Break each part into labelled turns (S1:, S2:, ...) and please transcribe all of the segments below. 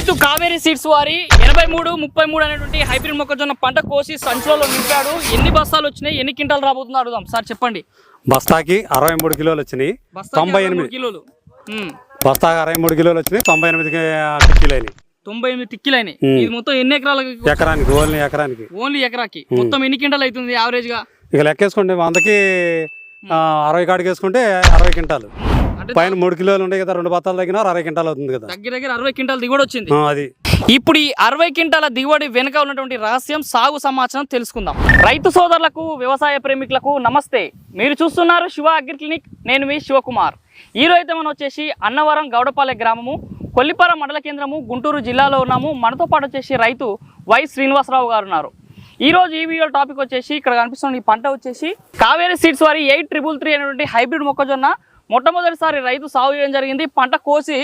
S1: రైతు కావేరి సీడ్స్ వారి 83-33 అనేటువంటి హైబ్రిడ్ మొక్కజొన్న పంట కోసి సంచులలో నింపాడు. ఎన్ని బస్తాలు వచ్చినాయి, ఎన్ని క్వింటాలు రాబోతుందో అడుగుదాం. సార్ చెప్పండి.
S2: బస్తాకి 63 కిలోలు వచ్చినాయి. 98
S1: కిలోలు
S2: బస్తాకి 63 కిలోలు వచ్చినాయి. 98 టిక్కీలైనాయి.
S1: 98 టిక్కీలైనాయి. ఇది మొత్తం ఎన్ని ఎకరాలకి?
S2: ఎకరానికి ఎకరానికి
S1: ఓన్లీ ఎకరాకి మొత్తం ఎన్ని క్వింటాలు అవుతుంది యావరేజ్ గా?
S2: ఇక లెక్కేసుకుంటే 100కి 60 కాడికి వేసుకుంటే 60 క్వింటాలు. పైన 3 కిలోలు ఉంటాయి కదా, 2 బత్తాలు తగ్గినా 60 క్వింటాలు అవుతుంది కదా.
S1: దగ్గర 60 క్వింటాల దిగుబడి వచ్చింది.
S2: అది
S1: ఇప్పుడు ఈ 60 క్వింటాల దిగుబడి వెనుక ఉన్నటువంటి రహస్యం, సాగు సమాచారం తెలుసుకుందాం. రైతు సోదరులకు, వ్యవసాయ ప్రేమికులకు నమస్తే. మీరు చూస్తున్నారు శివ అగ్రి క్లినిక్. నేను మీ శివకుమార్. ఈ రోజు అయితే మనం వచ్చేసి అన్నవరం గౌడపాలె గ్రామము, కొల్లిపార మండల కేంద్రము, గుంటూరు జిల్లాలో ఉన్నాము. మనతో పాటు వచ్చేసి రైతు వై శ్రీనివాసరావు గారు ఉన్నారు. ఈ రోజు ఈ వీడియో టాపిక్ వచ్చేసి ఇక్కడ కనిపిస్తున్న ఈ పంట వచ్చేసి కావేరి సీడ్స్ వారి 8333 అనేటువంటి హైబ్రిడ్ మొక్కజొన్న మొట్టమొదటిసారి రైతు సాగు చేయడం జరిగింది. పంట కోసి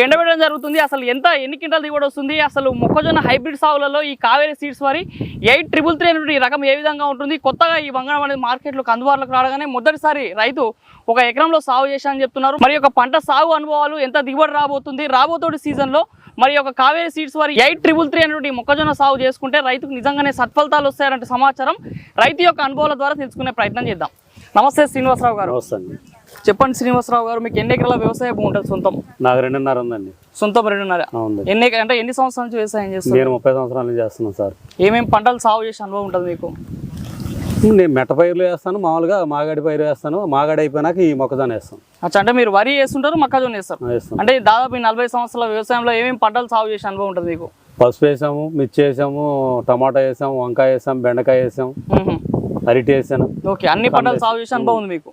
S1: ఎండబెట్టడం జరుగుతుంది. అసలు ఎన్ని క్వింటాలు దిగుబడి వస్తుంది, అసలు మొక్కజొన్న హైబ్రిడ్ సాగులలో ఈ కావేరి సీడ్స్ వారి 8333 అనేటువంటి రకం ఏ విధంగా ఉంటుంది, కొత్తగా ఈ వంగడం అనేది మార్కెట్లోకి అందుబాటులోకి రావగానే మొదటిసారి రైతు ఒక ఎకరంలో సాగు చేశానని చెప్తున్నారు. మరి ఒక పంట సాగు అనుభవాలు, ఎంత దిగుబడి రాబోతుంది, రాబోతోటి సీజన్లో మరి ఒక కావేరి సీడ్స్ వారి 8333 అనేటువంటి మొక్కజొన్న సాగు చేసుకుంటే రైతుకు నిజంగానే సత్ఫలితాలు వస్తాయంటే సమాచారం రైతు యొక్క అనుభవాల ద్వారా తెలుసుకునే ప్రయత్నం చేద్దాం. నమస్తే శ్రీనివాసరావు గారు. చెప్పండి శ్రీనివాసరావు గారు, మీకు ఎన్ని ఎకరాల వ్యవసాయ భూమి ఉంటుంది? సొంతం
S2: నాకు 2.5 ఉందండి.
S1: సొంతం 2.5. ఎన్ని సంవత్సరాల నుంచి వ్యవసాయం చేస్తారు?
S2: నేను 30 సంవత్సరాల నుంచి చేస్తున్నాను సార్.
S1: ఏమేమి పంటలు సాగు చేసే అనుభవం ఉంటుంది మీకు?
S2: నేను మెట్ట పైర్లు వేస్తాను, మామూలుగా మాగాడి పైరు వేస్తాను. మాగాడి అయిపోయినాక ఈ మొక్కజొన్న వేస్తాను.
S1: అచ్చా, అంటే మీరు వరి వేస్తుంటారు, మొక్కజొన్న వేస్తారు. అంటే దాదాపు 40 సంవత్సరాల వ్యవసాయంలో ఏమేమి పంటలు సాగు చేసే అనుభవం ఉంటుంది మీకు?
S2: పసుపు వేసాము, మిర్చి వేసాము, టమాటా వేసాము, వంకాయ వేసాము, బెండకాయ వేసాము, అరటి వేసాను.
S1: ఓకే, అన్ని పంటలు సాగు చేసే అనుభవం ఉంది మీకు.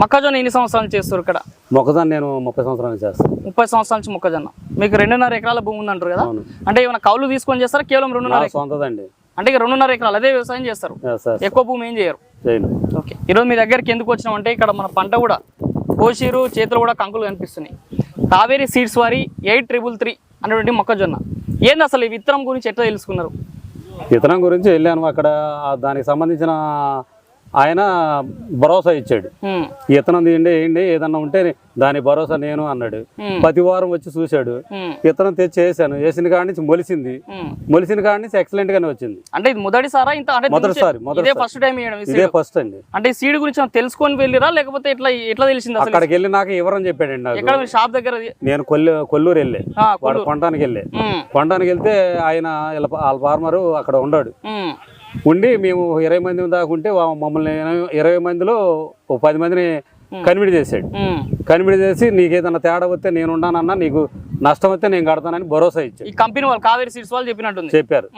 S1: మొక్కజొన్న ఎన్ని సంవత్సరాలు చేస్తారు ఇక్కడ?
S2: మొక్కజొన్న నేను 30 సంవత్సరాలు చేస్తాను.
S1: 30 సంవత్సరాల నుంచి మొక్కజొన్న. మీకు 2.5 ఎకరాల భూమి ఉంది అంటారు కదా, అంటే ఏమైనా కౌలు తీసుకొని చేస్తారా? కేవలం 2.5
S2: సొంతదండి.
S1: అంటే 2.5 ఎకరాలు అదే వ్యవసాయం చేస్తారు, ఎక్కువ భూమి ఏం చేయరు. ఓకే, ఈరోజు మీ దగ్గరికి ఎందుకు వచ్చినామంటే ఇక్కడ మన పంట కూడా కోసిరు, చేతులు కూడా కంకులు కనిపిస్తున్నాయి. కావేరి సీడ్స్ వారి 8333 అనేటువంటి మొక్కజొన్న ఏంది, అసలు ఈ విత్తనం గురించి ఎట్లా తెలుసుకున్నారు?
S2: విత్తనం గురించి వెళ్ళాను, అక్కడ దానికి సంబంధించిన ఆయన భరోసా ఇచ్చాడు. విత్తనం తీయండి, వేయండి, ఏదన్నా ఉంటే దాని భరోసా నేను అన్నాడు. ప్రతి వారం వచ్చి చూశాడు. విత్తనం తెచ్చి వేసాను. వేసిన కాడి నుంచి మొలిసిన కాడి నుంచి ఎక్సలెంట్ గానే వచ్చింది.
S1: అంటే ఇది మొదటిసారి? మొదటిసారి ఇదే ఫస్ట్ అండి. అంటే సీడ్ గురించి తెలుసుకొని వెళ్ళిరా లేకపోతే ఎట్లా తెలిసింది?
S2: అక్కడికి వెళ్ళి నాకు వివరం చెప్పాడండి. నాకు
S1: షాప్ దగ్గర నేను
S2: కొల్లూరు వెళ్ళే వాడు కొనడానికి వెళ్తే ఆయన వాళ్ళ ఫార్మరు అక్కడ ఉన్నాడు. ఉండి మేము 20 మంది దాకా ఉంటే మమ్మల్ని 20 మందిలో 10 మందిని కన్విడ్ చేశాడు. కన్విడ్ చేసి నీకు ఏదన్నా తేడా వస్తే నేను ఉన్నానన్నా, నీకు నష్టం వస్తే నేను కడతానని భరోసా ఇచ్చాడు.
S1: ఈ కంపెనీ వాళ్ళు కావేరి సీడ్స్ వాళ్ళు
S2: చెప్పారు.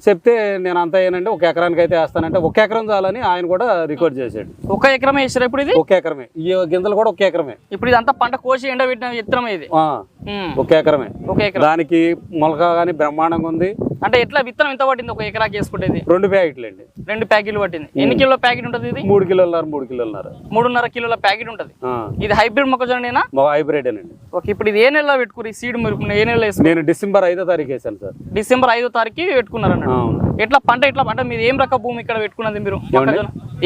S2: చెప్తే నేను అంతా ఏనంటే 1 ఎకరానికి అయితే వేస్తానంటే 1 ఎకరం చాలని ఆయన కూడా రికార్డ్ చేశాడు.
S1: 1 ఎకరమే వేసారు ఇప్పుడు? ఇది
S2: 1 ఎకరమే. ఈ గింజలు కూడా 1 ఎకరమే.
S1: ఇప్పుడు ఇదంతా పంట కోసి ఎండబెట్టిన విత్తనం ఇది
S2: 1 ఎకరమే. దానికి మొలక కానీ బ్రహ్మాండంగా ఉంది.
S1: అంటే ఎట్లా విత్తనం ఎంత పట్టింది 1 ఎకరాకి వేసుకుంటేది?
S2: 2 ప్యాకెట్లు అండి.
S1: 2 ప్యాకెట్లు పట్టింది. ఎన్ని కిలోల ప్యాకెట్ ఉంటుంది ఇది?
S2: 3 కిలోలన్నర
S1: 3.5 కిలోల ప్యాకెట్ ఉంటుంది. ఇది హైబ్రిడ్ మొక్కజొన్న?
S2: హైబ్రిడ్ అండి.
S1: ఓకే, ఇప్పుడు ఇది ఏ నెలలో పెట్టుకుని సీడ్ ఏ నెలలో?
S2: నేను డిసెంబర్ 5వ తారీఖు వేసాను సార్.
S1: డిసెంబర్ 5వ తారీఖు పెట్టుకున్నారు అన్నట్టు. ఎట్లా పంట అంటే మీరు ఏం రక భూమి ఇక్కడ పెట్టుకున్నది మీరు?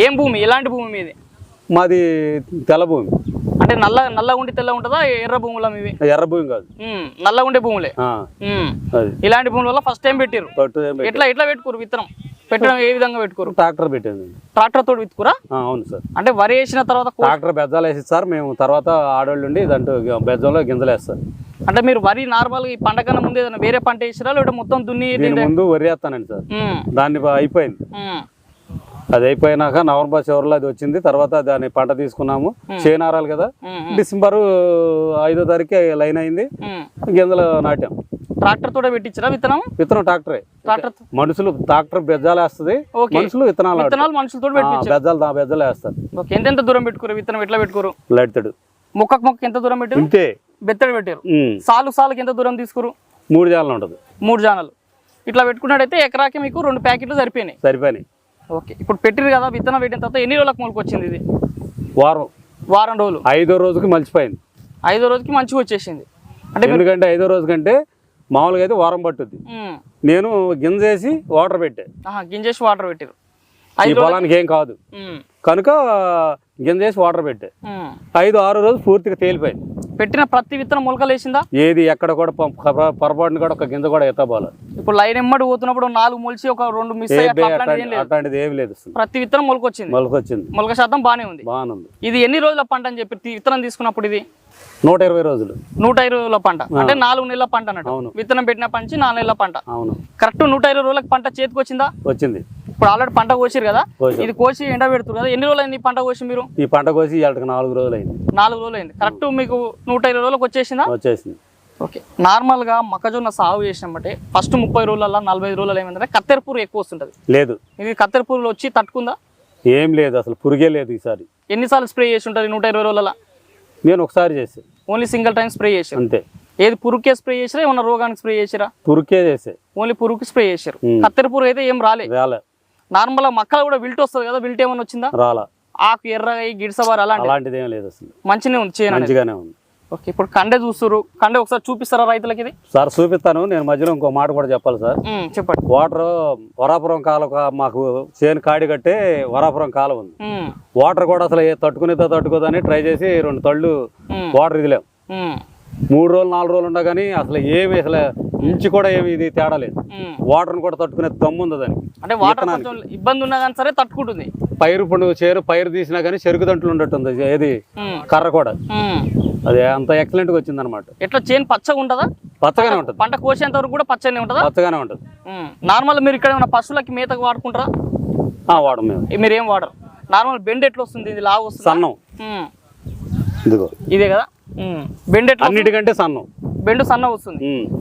S1: ఏం భూమి, ఎలాంటి భూమి మీది?
S2: మాది తెల్ల భూమి.
S1: అంటే నల్ల ఉండి తెల్ల ఉంటుందా? ఎర్ర భూముల మీవి?
S2: ఎర్ర భూమి కాదు,
S1: నల్ల ఉండే భూములే. ఇలాంటి భూముల వల్ల ఫస్ట్ టైం పెట్టారు. ఎట్లా పెట్టుకోరు విత్తనం? పెట్టడం ఏ విధంగా పెట్టుకోరు?
S2: ట్రాక్టర్ పెట్టాను.
S1: ట్రాక్టర్ తోటి విత్తుకురా?
S2: అవును సార్.
S1: అంటే వరి వేసిన తర్వాత
S2: ట్రాక్టర్ బెజ్జాలు వేసి సార్, మేము తర్వాత ఆడోళ్ళు ఉండి దాంట్లో బెజ్జంలో గింజలు వేస్తారు.
S1: అంటే మీరు వరి నార్మల్ గా ఈ పంట కన్నా ముందు ఏదైనా వేరే పంట వేసిరా లేకపోతే మొత్తం దున్ని?
S2: ముందు వరి వేస్తానండి సార్. దాన్ని అయిపోయింది. అది అయిపోయినాక నవంబర్ చివరిలో అది వచ్చింది. తర్వాత దాన్ని పంట తీసుకున్నాము. చేనారాలు కదా, డిసెంబర్ 5వ తారీఖు లైన్ అయింది, గింజలు నాటాం.
S1: ట్రాక్టర్ తోటే పెట్టించరా విత్తనం?
S2: విత్తనం ట్రాక్టరే. మనుషులు ట్రాక్టర్ బెజ్జాలు వేస్తుంది, మనుషులు విత్తనాలు
S1: మనుషులతో
S2: బెజ్జాలు వేస్తారు.
S1: ఎంత దూరం పెట్టుకోరు విత్తనం? ఎట్లా పెట్టుకోరు?
S2: లెడతాడు.
S1: మొక్కకు ఎంత దూరం పెట్టారు? ఇంతే బెత్తడు పెట్టారు. సాలుకి ఎంత దూరం తీసుకురు?
S2: 3 జానలు ఉంటుంది. 3
S1: జానలు ఇట్లా పెట్టుకున్నట్టయితే ఎకరాకి మీకు 2 ప్యాకెట్లు సరిపోయినాయి. ఓకే, ఇప్పుడు పెట్టిరు కదా, విత్తనం పెట్టిన తర్వాత ఎన్ని రోజులకు మొలక వచ్చింది ఇది? వారం రోజులు.
S2: 5వ రోజుకి మలిచిపోయింది.
S1: 5వ రోజుకి మంచిగా వచ్చేసింది. అంటే
S2: ఎందుకంటే 5వ రోజు కంటే మామూలుగా అయితే వారం పట్టుద్ది. నేను గింజేసి వాటర్ పెట్టా.
S1: గింజేసి వాటర్ పెట్టారు.
S2: ఈ పొలానికి ఏం కాదు కనుక గింజేసి వాటర్ పెట్టా. 5-6 రోజు పూర్తిగా తేలిపోయింది.
S1: పెట్టిన ప్రతి విత్తనం మొలకలు వేసిందా?
S2: ఏది ఎక్కడ కూడా పొరపాటుని కూడా ఒక గింజ కూడా ఎత్తపోవాలి.
S1: ఇప్పుడు లైన్ ఎమ్మడి పోతున్నప్పుడు 4 మొలిచి ఒక 2 మిస్
S2: అట్లాంటిది ఏమి లేదు.
S1: ప్రతి విత్తనం మొలకొచ్చింది. మొలక శాతం బాగానే ఉంది. ఇది ఎన్ని రోజుల పంట అని చెప్పి విత్తనం తీసుకున్నప్పుడు? ఇది
S2: 120 రోజులు.
S1: 120 రోజుల పంట అంటే 4 నెలల పంట అన్నట్టు. విత్తనం పెట్టిన పంచి 4 నెలల పంట. కరెక్ట్ 120 రోజులకు పంట చేతికి వచ్చిందా?
S2: వచ్చింది.
S1: ఇప్పుడు ఆల్రెడీ పంట కోసిరు కదా, ఇది కోసి ఎండ పెడుతురు కదా. ఎన్ని రోజులు అయింది పంట కోసి మీరు?
S2: ఈ పంట కోసి 4 రోజులు అయింది.
S1: 4 రోజులు అయింది. కరెక్ట్ మీకు 120 రోజులకు వచ్చేసిందా?
S2: వచ్చేసింది.
S1: ఓకే. నార్మల్ గా మొక్కజొన్న సాగు చేసినామంటే ఫస్ట్ 30 రోజులలో 45 రోజులు ఏమైందంటే కత్తెర పురుగు ఎక్కువ వస్తుంటది.
S2: లేదు,
S1: ఇది కత్తెర పురుగులు వచ్చి తట్టుకుందా?
S2: ఏం లేదు, అసలు పురుగే లేదు. ఈసారి
S1: ఎన్నిసార్లు స్ప్రే చేసి ఉంటుంది 120 రోజులలో?
S2: నేను ఒకసారి చేసి
S1: ఓన్లీ సింగిల్ టైం స్ప్రే చేశారు
S2: అంతే.
S1: ఏది పురుగుకే స్ప్రే చేసిరా, ఏమన్నా రోగానికి స్ప్రే చేసిరా?
S2: పురుకే చేసే,
S1: ఓన్లీ పురుగుకి స్ప్రే చేశారు. కత్తెర పురుగు అయితే ఏం రాలే. నార్మల్ గా మొక్కలు కూడా విల్ట్ వస్తుంది కదా, విల్ట్ ఏమన్నా వచ్చిందా?
S2: రాలా.
S1: ఆకు ఎర్రగా గిడిసబారు అలాంటిది
S2: ఏం లేదు, అసలు
S1: మంచిగానే ఉంది, మంచిగానే ఉంది. ఓకే. ఇప్పుడు కండే చూస్తారు, కండే ఒకసారి చూపిస్తారా రైతులకి? ఇది
S2: సార్ చూపిస్తాను. నేను మధ్యలో ఇంకో మాట కూడా చెప్పాలి సార్.
S1: చెప్పండి.
S2: వాటర్ వరాపురం కాలం, మాకు చేను కాడి కట్టే వరాపురం కాలం ఉంది. వాటర్ కూడా అసలు తట్టుకోదని ట్రై చేసి 2 తళ్ళు వాటర్ ఇదిలేం. 3 రోజులు 4 రోజులు ఉండ కానీ అసలు ఏమి అసలు ఇంచి కూడా ఏమి ఇది తేడా లేదు. వాటర్ కూడా తట్టుకునే దమ్ము ఉంది దానికి.
S1: అంటే వాటర్ కొంచెం ఇబ్బంది ఉన్నా కానీ సరే తట్టుకుంటుంది.
S2: పైరు తీసినా కానీ చెరుకు దంట్లు ఉండట్టుంది. ఏది కర్ర కూడా అది అంత ఎక్సలెంట్ గా వచ్చింది అనమాట.
S1: ఎట్లా చేను పచ్చగా ఉంటుందా?
S2: పచ్చగానే ఉంటుంది.
S1: పంట కోసేంత వరకు కూడా పచ్చగానే ఉంటుందా?
S2: పచ్చగానే ఉంటుంది.
S1: నార్మల్ మీరు ఇక్కడ ఏమైనా పశువులకి మేతకు వాడుకుంటారా?
S2: వాడం మేము.
S1: మీరు ఏం వాడరు? నార్మల్ బెండ్ ఎట్లా వస్తుంది? ఇది లావు వస్తుంది,
S2: సన్నం. ఇదిగో ఇదే
S1: కదా బెండ్. ఎట్లా
S2: అన్నిటికంటే సన్నం,
S1: బెండు సన్న వస్తుంది.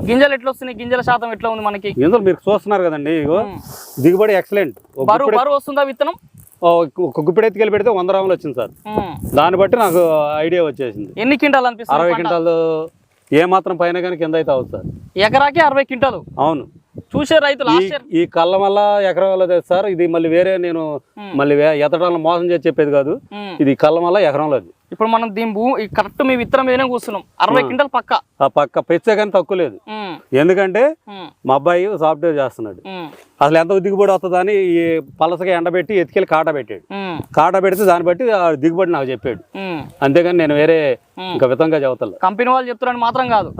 S1: గింజలు ఎట్లా వస్తున్నాయి? గింజల శాతం ఎట్లా ఉంది మనకి?
S2: గింజలు మీరు చూస్తున్నారు కదండి, దిగుబడి ఎక్సలెంట్.
S1: బరువు వస్తుందా విత్తనం?
S2: ఒక గుప్పిడి ఎత్తుకెళ్ళి పెడితే 100 గ్రాములు వచ్చింది సార్. దాన్ని బట్టి నాకు ఐడియా వచ్చేసింది.
S1: ఎన్ని క్వింటాలు అనిపిస్తుంది?
S2: 60 క్వింటాలు ఏ మాత్రం పైన కానీ కింద అయితే అవుతుంది సార్.
S1: ఎకరాకి 60 క్వింటాలు.
S2: అవును.
S1: చూసే రైతులు
S2: ఈ కళ్ళ వల్ల ఎకరం వల్ల సార్. ఇది మళ్ళీ వేరే నేను మళ్ళీ ఎత్తడాలను మోసం చేసి చెప్పేది కాదు. ఇది కళ్ళ వల్ల ఎకరంలో.
S1: ఇప్పుడు మనం దీని కరెక్ట్ మీ విత్తనం మీదనే కూర్చున్నాం. 60 క్వింటాల్
S2: పక్క పెంచే కానీ తక్కువ లేదు. ఎందుకంటే మా అబ్బాయి సాఫ్ట్వేర్ చేస్తున్నాడు. అసలు ఎంత దిగుబడి వస్తుందని ఈ పలసగా ఎండబెట్టి ఎత్తుకెళ్ళి కాటా పెట్టాడు. కాటా పెడితే దాన్ని బట్టి దిగుబడి నాకు చెప్పాడు. అంతేగాని నేను వేరే ఇంకా విధంగా చెబుతా.
S1: కంపెనీ వాళ్ళు చెప్తున్నారని మాత్రం కాదు.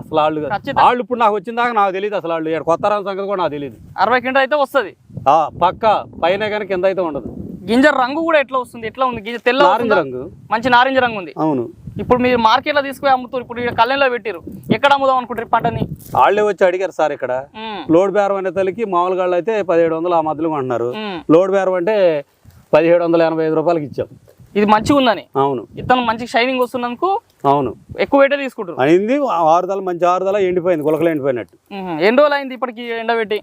S2: అసలు వాళ్ళు ఇప్పుడు నాకు వచ్చిన దాకా నాకు తెలియదు. అసలు వాళ్ళు కొత్త సంగతి కూడా నాకు తెలియదు.
S1: 60 క్వింటాల్ అయితే వస్తుంది
S2: పక్క, పైన కానీ కింద అయితే ఉండదు.
S1: గింజ రంగు కూడా ఎట్లా వస్తుంది? ఎట్లా ఉంది గింజ? తెల్ల రంగు, మంచి నారింజ రంగు ఉంది.
S2: అవును.
S1: ఇప్పుడు మీరు మార్కెట్ లో తీసుకుని అమ్ముతారు. ఇప్పుడు కళ్యాణ్లో పెట్టారు. ఎక్కడ అమ్ముదాం అనుకుంటారు పంటని?
S2: వాళ్ళే వచ్చి అడిగారు సార్. ఇక్కడ లోడ్ బేరం అనే తల్లికి మామూలుగా అయితే 1700 ఆ మధ్యలో అంటున్నారు. లోడ్ బేరం అంటే 1785 రూపాయలకి ఇచ్చాం.
S1: ఇది మంచిగా ఉందని.
S2: అవును.
S1: ఇతను మంచి షైనింగ్ వస్తున్నందుకు
S2: అవును
S1: ఎక్కువ పెట్టే తీసుకుంటారు.
S2: అయింది 6 దళ, మంచి 6 దళ ఎండిపోయింది, గులకలు ఎండిపోయినట్టు.
S1: ఎన్ని రోజులు అయింది ఇప్పటికి ఎండబెట్టి?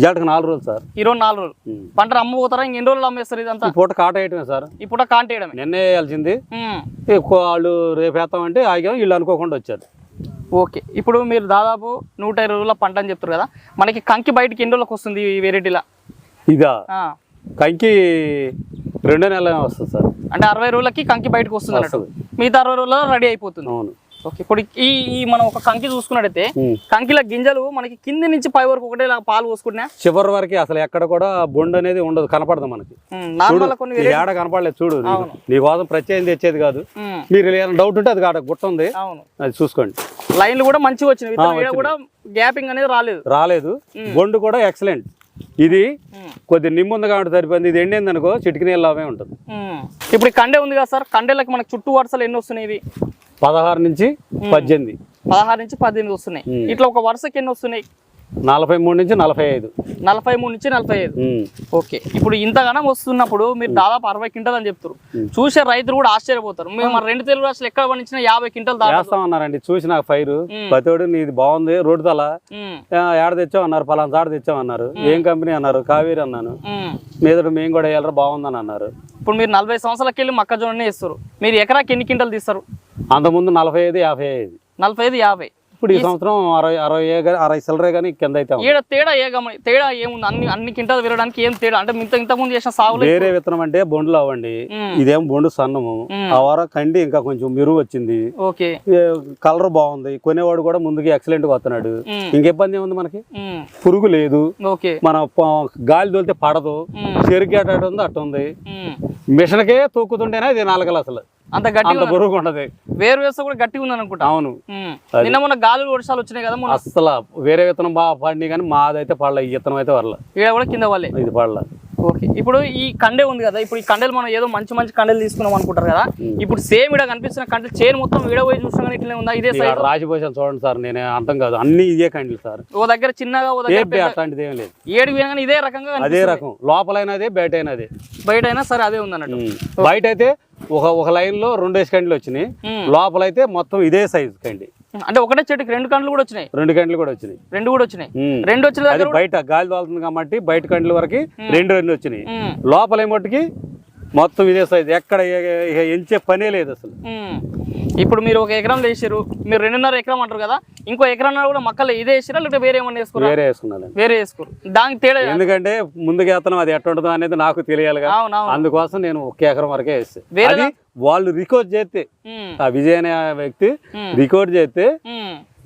S2: ఇవాళకి 4 రోజులు సార్.
S1: ఈరోజు 4 రోజులు. పంట అమ్మబోతారా? ఇంకెన్ని రోజులు అమ్మేస్తారు ఇదంతా?
S2: పూట కాట వేయటమే సార్.
S1: ఈ పూట కాంట వేయడమే.
S2: నిన్నే వేయాల్సింది. వాళ్ళు రేపు వేస్తామంటే ఆగాం, వీళ్ళు అనుకోకుండా వచ్చారు.
S1: ఓకే. ఇప్పుడు మీరు దాదాపు 120 రోజుల పంట అని చెప్తారు కదా, మనకి కంకి బయటకి ఎన్ని రోజులకు వస్తుంది ఈ వెరైటీలా?
S2: ఇదా కంకి 2 నెలలు వస్తుంది సార్.
S1: అంటే 60 రోజులకి కంకి బయటకు వస్తుంది అన్నట్టు. మిగతా 60 రోజుల్లో రెడీ అయిపోతుంది.
S2: అవును.
S1: ఓకే. ఇప్పుడు ఈ మనం ఒక కంకి చూసుకున్నట్టయితే కంకిల గింజలు మనకి కింది నుంచి పై వరకు ఒకటే పాలు పోసుకుంటున్నా చివరి
S2: వరకు అసలు ఎక్కడ కూడా బొండు అనేది ఉండదు, కనపడదు మనకి. ఏడ కనపడలేదు చూడు. నీకోసం ప్రత్యేకం తెచ్చేది కాదు. మీరు ఏదైనా డౌట్ ఉంటే అది కాడ గుట్ట ఉంది, అది చూసుకోండి.
S1: లైన్లు కూడా మంచిగా వచ్చినాయి, కూడా గ్యాపింగ్ అనేది
S2: రాలేదు. బొండు కూడా ఎక్సలెంట్. ఇది కొద్ది నిమ్ముంది కాబట్టి సరిపోయింది. ఇది ఎండింది అనుకో చిటికి నీళ్ళు అవే ఉంటుంది.
S1: ఇప్పుడు కండే ఉంది కదా సార్, కండేలకి మనకి చుట్టూ వరుసలు ఎన్ని వస్తున్నాయి? ఇవి
S2: 16 నుంచి 18.
S1: 16 నుంచి 18 వస్తున్నాయి. ఇట్లా ఒక వరుసకి ఎన్ని వస్తున్నాయి?
S2: 43 నుంచి 45.
S1: 43 నుంచి 45. ఓకే. ఇప్పుడు ఇంతగానం వస్తున్నప్పుడు మీరు దాదాపు 60 క్వింటాల్ అని చెప్తారు. చూసే రైతులు కూడా ఆశ్చర్యపోతారు. మేము మన 2 తెలుగు రాష్ట్రాలు ఎక్కడ పండించిన 50 క్వింటాల్
S2: దాస్తామన్నారండి. చూసి నాకు ఫైర్ పతోడు నీది బాగుంది, రోడ్డు తల ఏడ తెచ్చామన్నారు, పలానా చాట తెచ్చామన్నారు. ఏం కంపెనీ అన్నారు? కావేరి అన్నాను. మీద మేము కూడా వేయాలరా బాగుందని అన్నారు.
S1: ఇప్పుడు మీరు 40 సంవత్సరాలకి వెళ్ళి మొక్కజొన్ననే ఇస్తారు. మీరు ఎకరాకి ఎన్ని క్వింటాల్ తీస్తారు?
S2: అంతకుముందు 45, 55.
S1: 45, 50.
S2: ఇప్పుడు ఈ సంవత్సరం 60 సిల్లరే కానీ కింద అయితే
S1: తేడా ఏముంది? అన్ని కింటాలు విరడానికి ఏం తేడా? అంటే ఇంతకుముందు చేసిన సాగులు
S2: వేరే విత్తనం అంటే బొండులు అవ్వండి. ఇదేం బొండు సన్నము. ఆ వారం కండి ఇంకా కొంచెం మెరుగు వచ్చింది.
S1: ఓకే.
S2: కలర్ బాగుంది. కొనేవాడు కూడా ముందుకి ఎక్సలెంట్ గా వస్తున్నాడు. ఇంకెబ్బంది ఏముంది మనకి? పురుగు లేదు. మన గాలి తోలితే పడదు. చెరుకు ఉంది అట్టుంది. మిషన్కే తొక్కుతుంటేనే ఇది 4 అసలు
S1: అంత గట్టి
S2: అంత బరువుగా ఉండదు.
S1: వేరు వేస్తే కూడా గట్టిగా ఉందని అనుకుంటా.
S2: అవును.
S1: నిన్న మొన్న గాలులు వర్షాలు వచ్చినాయి కదా మొన్న.
S2: అసలు వేరే విత్తనం బాగా పడినాయి కానీ మాదైతే పడలే. ఈ విత్తనం అయితే వరల,
S1: ఈడ కూడా కింద వాళ్ళే.
S2: ఇది పడలే.
S1: ఓకే, ఇప్పుడు ఈ కండే ఉంది కదా, ఇప్పుడు ఈ కండెలు మనం ఏదో మంచి మంచి కండెలు తీసుకున్నాం అనుకుంటారు కదా, ఇప్పుడు సేమ్ ఇక్కడ కనిపిస్తున్న కండె చైన్ మొత్తం వీడ పోయి చూసినా కానీ ఇట్లనే ఉందా? ఇదే సైజ్
S2: రాసిపోసాను చూడండి సార్, నేను అంతం కాదు, అన్ని ఇదే కండ్లు సార్.
S1: ఓ దగ్గర చిన్నగా, ఓ దగ్గర
S2: అట్లాంటిది ఏం లేదు.
S1: ఏడు కానీ ఇదే రకంగా
S2: అదే రకం, లోపలైనా అదే, బయట అయినా అదే.
S1: బయట అయినా సరే అదే ఉంది అన్నట్టు.
S2: బయట అయితే ఒక లైన్ లో 2 కండ్లు వచ్చినాయి, లోపలైతే మొత్తం ఇదే సైజ్ కండి.
S1: అంటే ఒకటే చెట్టుకి 2 కండ్లు కూడా వచ్చినాయి.
S2: 2 కండ్లు కూడా వచ్చినాయి.
S1: 2 కూడా వచ్చినాయి. 2 వచ్చిన
S2: అది బయట గాలి తోలుతుంది కాబట్టి బయట కండ్ల వరకు 2 వచ్చినాయి. లోపల ఏమట్టుకి మొత్తం ఇదే సైజ్, ఎక్కడ ఎంచే పనే లేదు అసలు.
S1: ఇప్పుడు మీరు 1 ఎకరం వేసారు, మీరు 2.5 ఎకరం అంటారు కదా, ఇంకో ఎకరం కూడా మక్కలు ఇదే వేసారా లేకపోతే వేరే ఏమన్నా వేసుకోరు?
S2: వేరే వేసుకున్నాను.
S1: వేరే వేసుకోరు, దానికి తేడా
S2: ఎందుకంటే ముందుకు వేతనం అది ఎట్లా ఉంటుందో అనేది నాకు తెలియాలిగా, అందుకోసం నేను 1 ఎకరం వరకే వేస్తాను. అది వాళ్ళు రికార్డ్ చేస్తే, ఆ విజయ్ అనే వ్యక్తి రికార్డ్ చేస్తే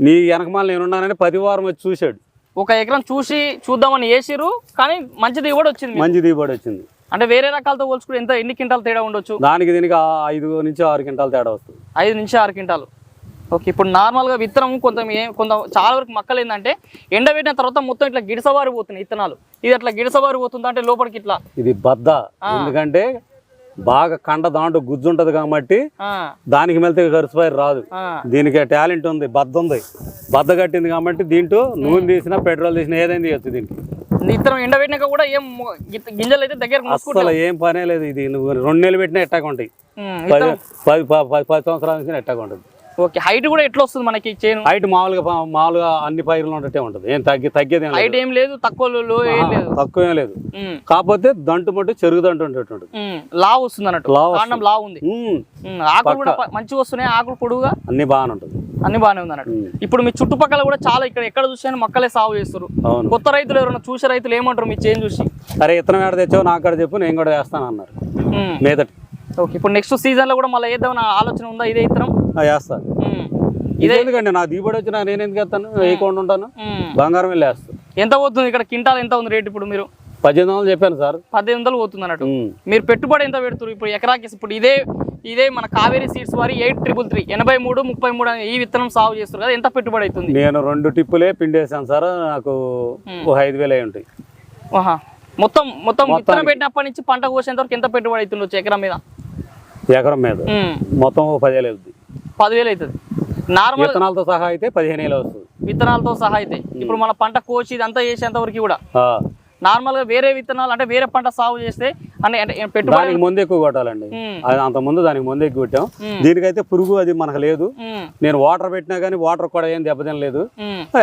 S2: నీ వెనకమాల నేనున్నానని 10 వారం వచ్చి చూశాడు.
S1: 1 ఎకరం చూసి చూద్దామని వేసిరు, కానీ మంచి దిగుబడి వచ్చింది.
S2: మంచి దిగుబడి వచ్చింది.
S1: అంటే వేరే రకాలతో పోల్చుకుంటే ఎన్ని క్వింటాలు తేడా ఉండొచ్చు?
S2: దానికి దీనికి 5 నుంచి 6 క్వింటాలు తేడా వస్తుంది.
S1: 5 నుంచి 6 క్వింటాలు. ఓకే, ఇప్పుడు నార్మల్గా విత్తనం కొంత చాలా వరకు మక్కలు ఏంటంటే ఎండబెట్టిన తర్వాత మొత్తం ఇట్లా గిడసబారి పోతున్నాయి విత్తనాలు. ఇది అట్లా గిడసబారి పోతుంది అంటే లోపలికి ఇట్లా
S2: ఇది బద్ద, ఎందుకంటే బాగా కండ దాంట్లో గుజ్జు ఉంటది కాబట్టి దానికి మెలితే గరిసిపోయి రాదు. దీనికి టాలెంట్ ఉంది, బద్ద ఉంది, బద్ద కట్టింది కాబట్టి దీంట్లో నూనె తీసినా పెట్రోల్ తీసినా ఏదైనా తీయచ్చు. దీనికి
S1: విత్తనం ఎండబెట్టినాక కూడా ఏం గింజలు అయితే దగ్గర
S2: అసలు ఏం పనే లేదు. ఇది నువ్వు 2 నెలలు పెట్టినా ఎట్టాగా ఉంటాయి, 10 సంవత్సరాల నుంచి ఎట్టాగా ఉంటుంది.
S1: ఓకే, హైట్ కూడా ఎట్లా వస్తుంది మనకి? చేను
S2: హైట్ మామూలుగా అన్ని పైరులు ఉన్నట్టే ఉంటుంది, ఏం తగ్గేది
S1: హైట్ ఏం లేదు, తక్కువ
S2: తక్కువ ఏం లేదు. కాకపోతే దంటు మట్టు చెరుగు దంటు ఉంటుంది,
S1: లావు వస్తుంది అన్నట్టు. కాండం లావు ఉంది, ఆకులు కూడా మంచిగా వస్తున్నాయి, ఆకులు పొడుగుగా
S2: అన్ని బాగానే ఉంటుంది,
S1: అన్ని బాగానే ఉంది అన్నట్టు. ఇప్పుడు మీ చుట్టుపక్కల కూడా చాలా ఇక్కడ ఎక్కడ చూసాను మొక్కలే సాగు చేస్తారు. కొత్త రైతులు ఎవరైనా చూసే రైతులు ఏమంటారు మీ చేను చూసి?
S2: సరే ఇతనం ఏడ తెచ్చావు నాకు అక్కడ చెప్పు, నేను కూడా వేస్తాను అన్నారు మీదటి.
S1: ఓకే, ఇప్పుడు నెక్స్ట్ సీజన్ లో కూడా మళ్ళీ వేద్దామని ఆలోచన ఉందా? ఇదే ఇతరం
S2: వేస్తాను. ఇదే ఎందుకండి నా దిగుబడి వచ్చినా నేను ఎందుకు వేస్తాను, వేయకుండా ఉంటాను, బంగారం వెళ్ళి వేస్తాను.
S1: ఎంత పోతుంది ఇక్కడ క్వింటాల్? ఎంత ఉంది రేట్ ఇప్పుడు? మీరు
S2: 1800 చెప్పాను సార్.
S1: 1800 పోతుంది అన్నట్టు. మీరు పెట్టుబడి ఎంత పెడుతున్నారు ఇప్పుడు ఎకరాకి? ఇప్పుడు ఇదే మన కావేరీ సీడ్స్ వారి 8333 8333 ఈ విత్తనం సాగు చేస్తారు కదా, ఎంత పెట్టుబడి అవుతుంది?
S2: నేను 2 టిప్పులే పిండేసాను సార్, నాకు 5000 అయి ఉంటాయి.
S1: మొత్తం విత్తనం పెట్టినప్పటి నుంచి పంట కోసేంత వరకు ఎంత పెట్టుబడి అవుతుంది ఎకరం మీద?
S2: ఎకరం మీద మొత్తం 10,000 అవుతుంది.
S1: 10,000 అవుతుంది. నార్మల్
S2: విత్తనాలతో సహా అయితే 15,000 వస్తుంది.
S1: విత్తనాలతో సహా అయితే ఇప్పుడు మన పంట కోసి ఇదంతా చేసేంత వరకు కూడా నార్మల్ గా వేరే విత్తనాలు అంటే వేరే పంట సాగు చేస్తే అంటే పెట్టుబడి
S2: దానికి ముందు ఎక్కువ కొట్టాలండి, అంత ముందు దానికి ముందు ఎక్కువ కొట్టాం. దీనికైతే పురుగు అది మనకు లేదు. నేను వాటర్ పెట్టినా కానీ వాటర్ కూడా ఏం దెబ్బతినలేదు,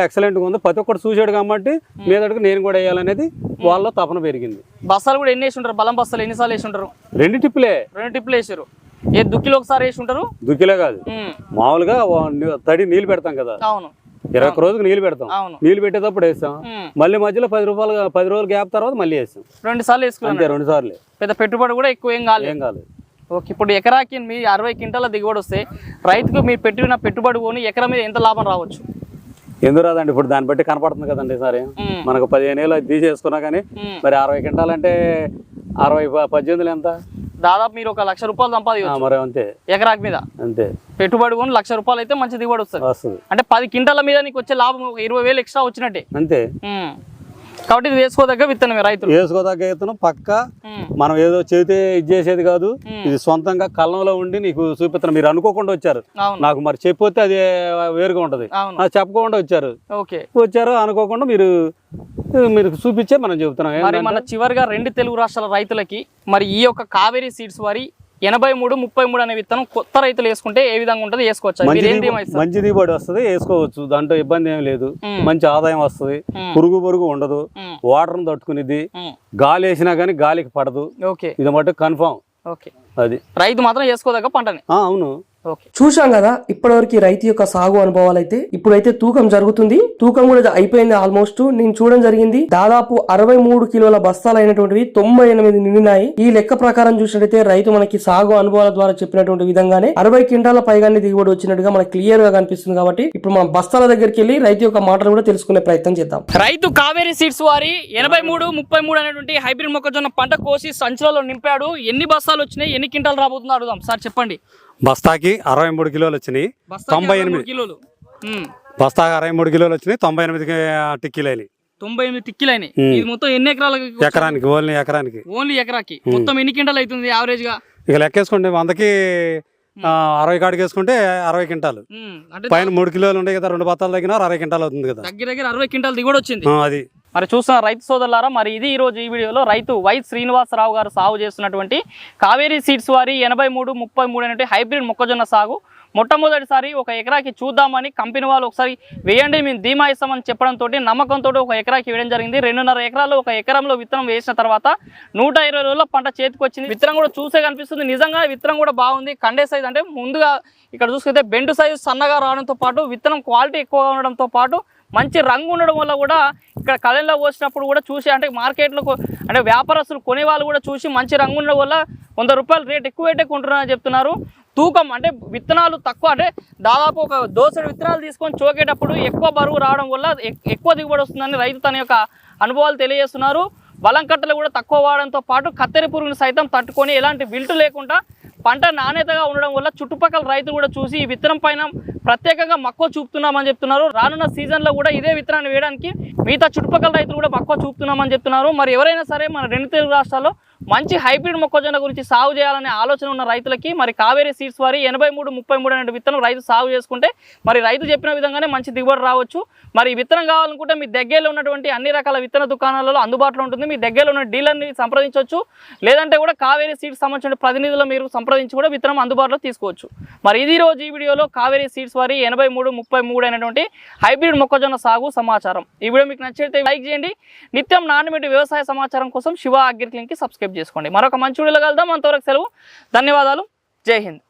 S2: ఎక్సలెంట్ గా ఉంది. ప్రతి ఒక్కటి చూసాడు కాబట్టి మీదటికి నేను కూడా వేయాలనేది వాళ్ళలో తపన పెరిగింది.
S1: బస్తాలు కూడా ఎన్ని వేసి ఉంటారు? బలం బస్తాలు ఎన్నిసార్లు వేసి ఉంటారు?
S2: 2 టిప్పులే.
S1: 2 టిప్పులు వేసారు. ఏ దుక్కిలో ఒకసారి వేసి ఉంటారు?
S2: దుక్కిలే కాదు, మామూలుగా తడి నీళ్ళు పెడతాం కదా,
S1: అవును,
S2: 21 రోజుకి నీళ్ళు పెడతాం. నీళ్ళు పెట్టేటప్పుడు వేస్తాం, మళ్ళీ మధ్యలో 10 రోజులు గ్యాప్ తర్వాత మళ్ళీ వేస్తాం.
S1: 2 సార్లు వేసుకున్నాం.
S2: 2 సార్లు.
S1: పెద్ద పెట్టుబడి కూడా ఎక్కువ ఏం కాలేదు. ఓకే, ఇప్పుడు ఎకరాకి మీ 60 క్వింటాల దిగుబడి వస్తే రైతుకు మీరు పెట్టిన పెట్టుబడి పోని ఎకరా మీద ఎంత లాభం రావచ్చు?
S2: ఎందుకు రాదండి, ఇప్పుడు దాన్ని బట్టి కనపడుతుంది కదండి సార్. మనకు 15 ఏళ్ళు అది తీసేసుకున్నా కానీ మరి 60 క్వింటాలు అంటే 18 ఎంత?
S1: దాదాపు మీరు 1 లక్ష రూపాయలు సంపాదించవచ్చు
S2: మరి అంతే
S1: ఎకరాకి మీద.
S2: అంతే
S1: పెట్టుబడి కొని 1 లక్ష రూపాయలు అయితే మంచి దిగుబడి వస్తుంది. అంటే 10 క్వింటాల మీద నీకు వచ్చే లాభం 20,000 ఎక్స్ట్రా వచ్చినట్టే.
S2: అంతే.
S1: కాబట్టి ఇది వేసుకోదగ్గ విత్తనమే, రైతులు
S2: వేసుకోదగ్గ విత్తనం పక్క. మనం ఏదో చేతే ఇది చేసేది కాదు, ఇది సొంతంగా కళ్ళంలో ఉండి నీకు చూపిస్తాను. మీరు అనుకోకుండా వచ్చారు, నాకు మరి చెప్పొస్తే అది వేరుగా ఉంటది, చెప్పకుండా వచ్చారు అనుకోకుండా మీరు చూపించే మనం చెబుతున్నాం.
S1: మరి మన చివరిగా 2 తెలుగు రాష్ట్రాల రైతులకి మరి ఈ యొక్క కావేరీ సీడ్స్ వారి 8333 అనే విత్తనం కొత్త రైతులు వేసుకుంటే ఏ విధంగా ఉంటది? వేసుకోవచ్చు,
S2: మంచి దిగుబడి వస్తుంది, వేసుకోవచ్చు, దాంట్లో ఇబ్బంది ఏమి లేదు, మంచి ఆదాయం వస్తుంది, పురుగు ఉండదు, వాటర్ తట్టుకునేది, గాలి వేసినా గానీ గాలికి పడదు. ఇది మటు కన్ఫామ్. అది
S1: రైతు మాత్రం వేసుకోదగ్గ పంటని.
S2: అవును.
S3: చూశాం కదా ఇప్పటివరకు రైతు యొక్క సాగు అనుభవాలు. అయితే ఇప్పుడైతే తూకం జరుగుతుంది, తూకం కూడా అయిపోయింది ఆల్మోస్ట్. నేను చూడడం జరిగింది, దాదాపు 63 కిలోల బస్తాలు అయినటువంటివి 98 నిండినాయి. ఈ లెక్క ప్రకారం చూసినట్టయితే రైతు మనకి సాగు అనుభవాల ద్వారా చెప్పినటువంటి విధంగానే 60 క్వింటాల పైగానే దిగుబడి వచ్చినట్టుగా మనకు క్లియర్ గా కనిపిస్తుంది. కాబట్టి ఇప్పుడు మన బస్తాల దగ్గరికి వెళ్ళి రైతు యొక్క మాటలు కూడా తెలుసుకునే ప్రయత్నం చేద్దాం.
S1: రైతు కావేరీ సీడ్స్ వారి 8333 అనేటువంటి హైబ్రిడ్ మొక్కజొన్న పంట కోసి సంచులలో నింపాడు. ఎన్ని బస్తాలు వచ్చినాయి, ఎన్ని క్వింటాలు రాబోతుందో అడుగుదాం. సార్ చెప్పండి.
S2: బస్తాకి 63 కిలోలు వచ్చినాయి.
S1: బస్తాకి
S2: 98
S1: కిలోలు.
S2: బస్తాకి 63 కిలోలు వచ్చినాయి. 98 టిక్కీలు అయినాయి.
S1: 98 టిక్కిలు అయినాయి. ఇది మొత్తం ఎన్ని ఎకరాలకి?
S2: ఎకరానికి ఓన్లీ ఎకరానికి.
S1: ఓన్లీ ఎకరాకి మొత్తం ఎన్ని క్వింటాలు అవుతుంది యావరేజ్ గా?
S2: ఇక లెక్కేసుకుంటే 100కి 60 కాడికి వేసుకుంటే 60 క్వింటాలు.
S1: అంటే
S2: పైన 3 కిలోలు ఉంటాయి కదా, 2 బత్తాలు తగ్గినా 60 క్వింటాలు అవుతుంది కదా.
S1: దగ్గర దగ్గర 60 క్వింటాలు దిగుబడి వచ్చింది.
S2: అది
S1: మరి చూస్తున్న రైతు సోదరులారా, మరి ఇది ఈ రోజు ఈ వీడియోలో రైతు వై శ్రీనివాసరావు గారు సాగు చేస్తున్నటువంటి కావేరీ సీడ్స్ వారి 83-33 అనేటువంటి హైబ్రిడ్ మొక్కజొన్న సాగు. మొట్టమొదటిసారి ఒక ఎకరాకి చూద్దామని కంపెనీ వాళ్ళు ఒకసారి వేయండి మేము ధీమా ఇస్తామని చెప్పడంతో నమ్మకంతో ఒక ఎకరాకి వేయడం జరిగింది. 2.5 ఎకరాల్లో ఒక ఎకరంలో విత్తనం వేసిన తర్వాత 120 రోజుల్లో పంట చేతికి వచ్చింది. విత్తనం కూడా చూసే కనిపిస్తుంది. నిజంగా విత్తనం కూడా బాగుంది. కండే సైజ్ అంటే ముందుగా ఇక్కడ చూసుకుంటే బెండు సైజు సన్నగా రావడంతో పాటు విత్తనం క్వాలిటీ ఎక్కువగా ఉండడంతో పాటు మంచి రంగు ఉండడం వల్ల కూడా ఇక్కడ కళ్ళల్లో పోసినప్పుడు కూడా చూసి అంటే మార్కెట్లో అంటే వ్యాపారస్తులు కొనే వాళ్ళు కూడా చూసి మంచి రంగు ఉండడం వల్ల 100 రూపాయలు రేట్ ఎక్కువ కొంటున్నారని చెప్తున్నారు. తూకం అంటే విత్తనాలు తక్కువ అంటే దాదాపు ఒక దోసెడు విత్తనాలు తీసుకొని చోకేటప్పుడు ఎక్కువ బరువు రావడం వల్ల ఎక్కువ దిగుబడి వస్తుందని రైతు తన యొక్క అనుభవాలు తెలియజేస్తున్నారు. బలం కట్టలు కూడా తక్కువ వాడడంతో పాటు కత్తెర పురుగుని సైతం తట్టుకొని ఎలాంటి విల్టు లేకుండా పంట నాణ్యతగా ఉండడం వల్ల చుట్టుపక్కల రైతులు కూడా చూసి ఈ విత్తనం పైన ప్రత్యేకంగా మక్కువ చూపుతున్నామని చెప్తున్నారు. రానున్న సీజన్లో కూడా ఇదే విత్తనాన్ని వేయడానికి మిగతా చుట్టుపక్కల రైతులు కూడా మక్కువ చూపుతున్నామని చెప్తున్నారు. మరి ఎవరైనా సరే మన 2 తెలుగు రాష్ట్రాల్లో మంచి హైబ్రిడ్ మొక్కజొన్న గురించి సాగు చేయాలనే ఆలోచన ఉన్న రైతులకి మరి కావేరీ సీడ్స్ వారి 83-33 అనే విత్తనం రైతు సాగు చేసుకుంటే మరి రైతు చెప్పిన విధంగానే మంచి దిగుబడి రావచ్చు. మరి ఈ విత్తనం కావాలనుకుంటే మీ దగ్గరలో ఉన్నటువంటి అన్ని రకాల విత్తన దుకాణాలలో అందుబాటులో ఉంటుంది. మీ దగ్గరలో ఉన్న డీలర్ని సంప్రదించవచ్చు. లేదంటే కూడా కావేరీ సీడ్స్ సంబంధించిన ప్రతినిధులు మీరు సంప్రదించి కూడా విత్తనం అందుబాటులో తీసుకోవచ్చు. మరి ఇది రోజు ఈ వీడియోలో కావేరీ సీడ్స్ వారి 83-33 అనేటువంటి హైబ్రిడ్ మొక్కజొన్న సాగు సమాచారం. ఈ వీడియో మీకు నచ్చితే లైక్ చేయండి. నిత్యం నాణ్యమైన వ్యవసాయ సమాచారం కోసం శివ అగ్రిక్లినిక్ కి సబ్స్క్రైబ్ చేసుకోండి. మరొక మంచి వీడియోలో కలుద్దాం. అంతవరకు సెలవు. ధన్యవాదాలు. జై హింద్.